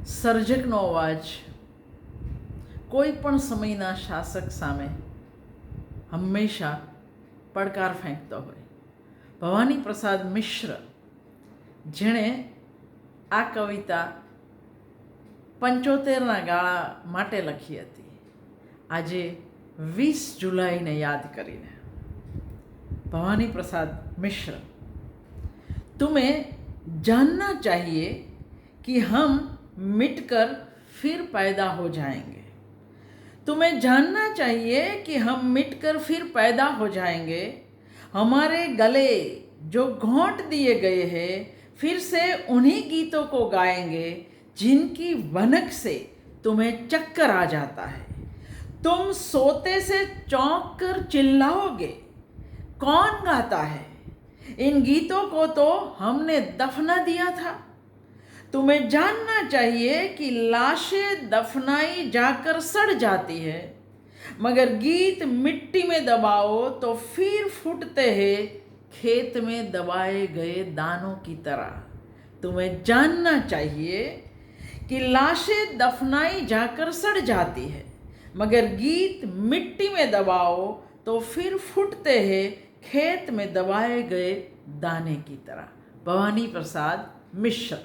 સર્જકનો અવાજ કોઈ પણ સમયના શાસક સામે હંમેશા પડકાર ફેંકતો હોય. ભવાની પ્રસાદ મિશ્ર, જેણે આ કવિતા 75ના ગાળા માટે લખી હતી, આજે 20 જુલાઈને યાદ કરીને. भवानी प्रसाद मिश्र, तुम्हें जानना चाहिए कि हम मिटकर फिर पैदा हो जाएंगे. तुम्हें जानना चाहिए कि हम मिटकर फिर पैदा हो जाएंगे. हमारे गले जो घोंट दिए गए हैं, फिर से उन्हीं गीतों को गाएंगे जिनकी भनक से तुम्हें चक्कर आ जाता है. तुम सोते से चौंक कर चिल्लाओगे, कौन गाता है? इन गीतों को तो हमने दफना दिया था. तुम्हें जानना चाहिए कि लाशें दफनाई जाकर सड़ जाती है, मगर गीत मिट्टी में दबाओ तो फिर फूटते हैं खेत में दबाए गए दानों की तरह. तुम्हें जानना चाहिए कि लाशें दफनाई जाकर सड़ जाती है, मगर गीत मिट्टी में दबाओ तो फिर फूटते हैं खेत में दबाए गए दाने की तरह. भवानी प्रसाद मिश्र.